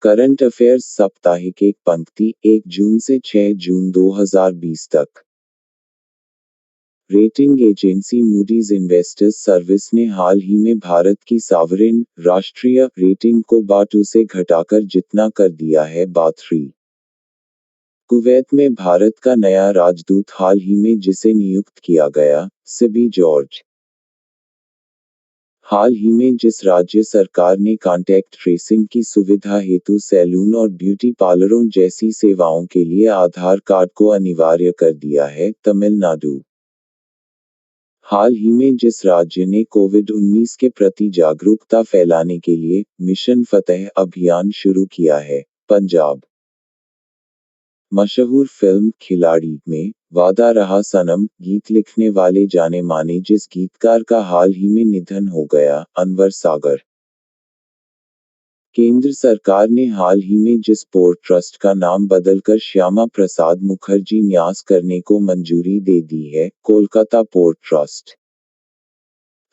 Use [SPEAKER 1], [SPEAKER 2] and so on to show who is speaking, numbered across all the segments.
[SPEAKER 1] Current affairs साप्ताहिक एक पंक्ति 1 जून से 6 जून 2020 तक। Rating agency Moody's investors service ने हाल ही में भारत की सॉवरेन राष्ट्रीय रेटिंग को बा2 से घटाकर जितना कर दिया है बा3। कुवैत में भारत का नया राजदूत हाल ही में जिसे नियुक्त किया गया, सिबी जॉर्ज। हाल ही में जिस राज्य सरकार ने कॉन्टैक्ट ट्रेसिंग की सुविधा हेतु सैलून और ब्यूटी पार्लरों जैसी सेवाओं के लिए आधार कार्ड को अनिवार्य कर दिया है, तमिलनाडु। हाल ही में जिस राज्य ने कोविड-19 के प्रति जागरूकता फैलाने के लिए मिशन फतेह अभियान शुरू किया है, पंजाब। मशहूर फिल्म खिलाड़ी में वादा रहा सनम गीत लिखने वाले जाने माने जिस गीतकार का हाल ही में निधन हो गया, अनवर सागर। केंद्र सरकार ने हाल ही में जिस पोर्ट ट्रस्ट का नाम बदलकर श्यामा प्रसाद मुखर्जी न्यास करने को मंजूरी दे दी है, कोलकाता पोर्ट ट्रस्ट।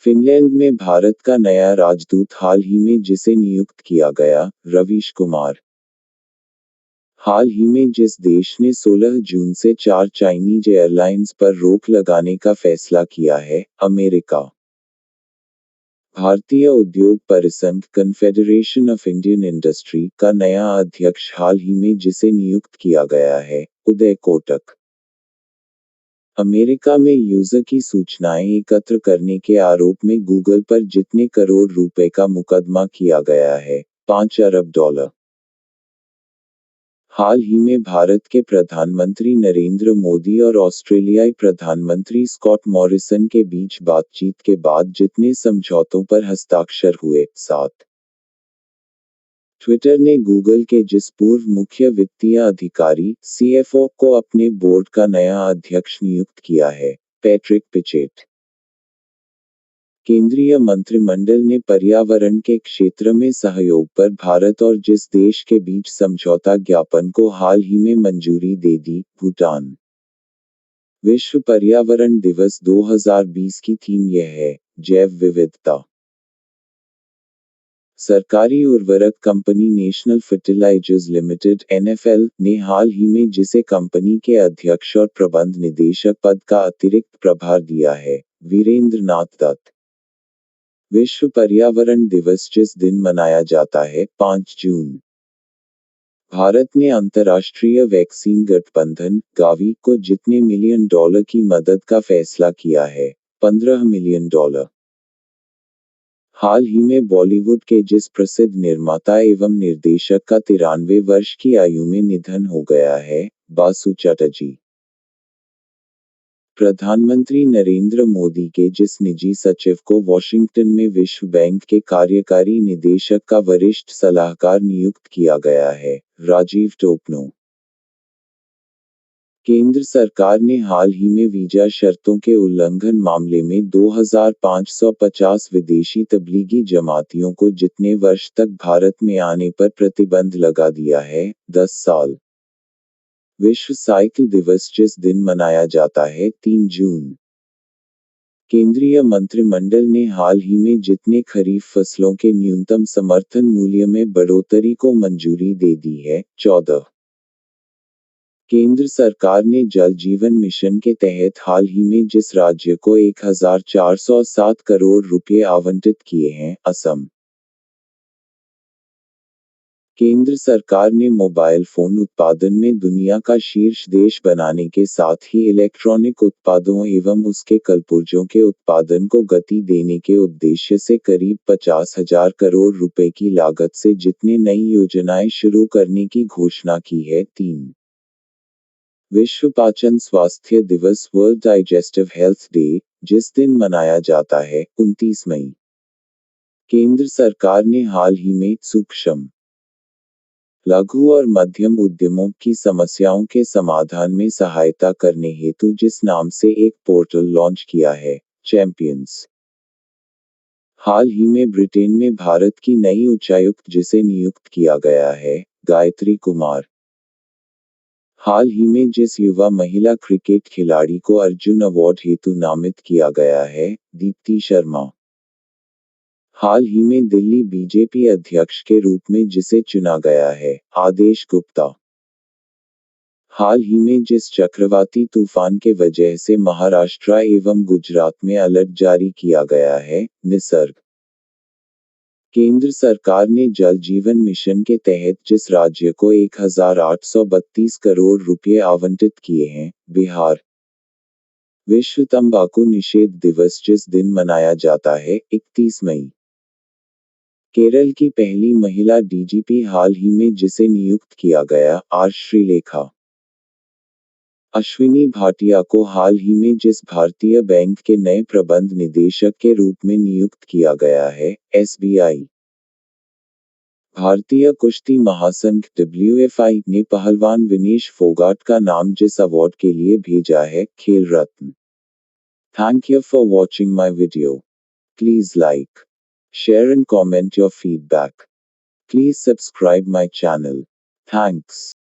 [SPEAKER 1] फिनलैंड में भारत का नया राजदूत हाल ही में जिसे नियुक्त किया गया, रवीश कुमार। हाल ही में जिस देश ने 16 जून से 4 चाइनीज एयरलाइंस पर रोक लगाने का फैसला किया है, अमेरिका। भारतीय उद्योग परिसंघ कन्फेडरेशन ऑफ इंडियन इंडस्ट्री का नया अध्यक्ष हाल ही में जिसे नियुक्त किया गया है, उदय कोटक। अमेरिका में यूजर की सूचनाएं एकत्र करने के आरोप में गूगल पर जितने करोड़ रुपए का मुकदमा किया गया है, 5 अरब डॉलर। हाल ही में भारत के प्रधानमंत्री नरेंद्र मोदी और ऑस्ट्रेलियाई प्रधानमंत्री स्कॉट मॉरिसन के बीच बातचीत के बाद जितने समझौतों पर हस्ताक्षर हुए, 7। ट्विटर ने गूगल के जिस पूर्व मुख्य वित्तीय अधिकारी सीएफओ को अपने बोर्ड का नया अध्यक्ष नियुक्त किया है, पैट्रिक पिचेट। केंद्रीय मंत्रिमंडल ने पर्यावरण के क्षेत्र में सहयोग पर भारत और जिस देश के बीच समझौता ज्ञापन को हाल ही में मंजूरी दे दी, भूटान। विश्व पर्यावरण दिवस 2020 की थीम यह है, जैव विविधता। सरकारी उर्वरक कंपनी नेशनल फर्टिलाइजर्स लिमिटेड (एनएफएल) ने हाल ही में जिसे कंपनी के अध्यक्ष और प्रबंध निदेशक पद का अतिरिक्त प्रभार दिया है, वीरेंद्र नाथ दत्त। विश्व पर्यावरण दिवस जिस दिन मनाया जाता है, 5 जून। भारत ने अंतर्राष्ट्रीय वैक्सीन गठबंधन गावी को जितने मिलियन डॉलर की मदद का फैसला किया है, 15 मिलियन डॉलर। हाल ही में बॉलीवुड के जिस प्रसिद्ध निर्माता एवं निर्देशक का 93 वर्ष की आयु में निधन हो गया है, बासु चटर्जी। प्रधानमंत्री नरेंद्र मोदी के जिस निजी सचिव को वॉशिंगटन में विश्व बैंक के कार्यकारी निदेशक का वरिष्ठ सलाहकार नियुक्त किया गया है, राजीव टोपनो। केंद्र सरकार ने हाल ही में वीजा शर्तों के उल्लंघन मामले में 2550 विदेशी तबलीगी जमातियों को जितने वर्ष तक भारत में आने पर प्रतिबंध लगा दिया है, 10 साल। विश्व साइकिल दिवस जिस दिन मनाया जाता है, 3 जून। केंद्रीय मंत्रिमंडल ने हाल ही में जितने खरीफ फसलों के न्यूनतम समर्थन मूल्य में बढ़ोतरी को मंजूरी दे दी है, 14। केंद्र सरकार ने जल जीवन मिशन के तहत हाल ही में जिस राज्य को 1407 करोड़ रुपए आवंटित किए हैं, असम। केंद्र सरकार ने मोबाइल फोन उत्पादन में दुनिया का शीर्ष देश बनाने के साथ ही इलेक्ट्रॉनिक उत्पादों एवं उसके कलपुर्जों के उत्पादन को गति देने के उद्देश्य से करीब 50,000 करोड़ रुपए की लागत से जितने नई योजनाएं शुरू करने की घोषणा की है, 3। विश्व पाचन स्वास्थ्य दिवस वर्ल्ड डाइजेस्टिव हेल्थ डे जिस दिन मनाया जाता है, 29 मई। केंद्र सरकार ने हाल ही में सूक्ष्म, लघु और मध्यम उद्यमों की समस्याओं के समाधान में सहायता करने हेतु जिस नाम से एक पोर्टल लॉन्च किया है, चैंपियंस। हाल ही में ब्रिटेन में भारत की नई उच्चायुक्त जिसे नियुक्त किया गया है, गायत्री कुमार। हाल ही में जिस युवा महिला क्रिकेट खिलाड़ी को अर्जुन अवार्ड हेतु नामित किया गया है, दीप्ति शर्मा। हाल ही में दिल्ली बीजेपी अध्यक्ष के रूप में जिसे चुना गया है, आदेश गुप्ता। हाल ही में जिस चक्रवाती तूफान के वजह से महाराष्ट्र एवं गुजरात में अलर्ट जारी किया गया है, निसर्ग। केंद्र सरकार ने जल जीवन मिशन के तहत जिस राज्य को 1832 करोड़ रुपए आवंटित किए हैं, बिहार। विश्व तंबाकू निषेध दिवस जिस दिन मनाया जाता है, 31 मई। केरल की पहली महिला डीजीपी हाल ही में जिसे नियुक्त किया गया, आर श्रीलेखा। अश्विनी भाटिया को हाल ही में जिस भारतीय बैंक के नए प्रबंध निदेशक के रूप में नियुक्त किया गया है, एसबीआई। भारतीय कुश्ती महासंघ WFI ने पहलवान विनेश फोगाट का नाम जिस अवार्ड के लिए भेजा है, खेल रत्न। Thank you for watching my video. Please like, share and comment your feedback. Please subscribe my channel. Thanks.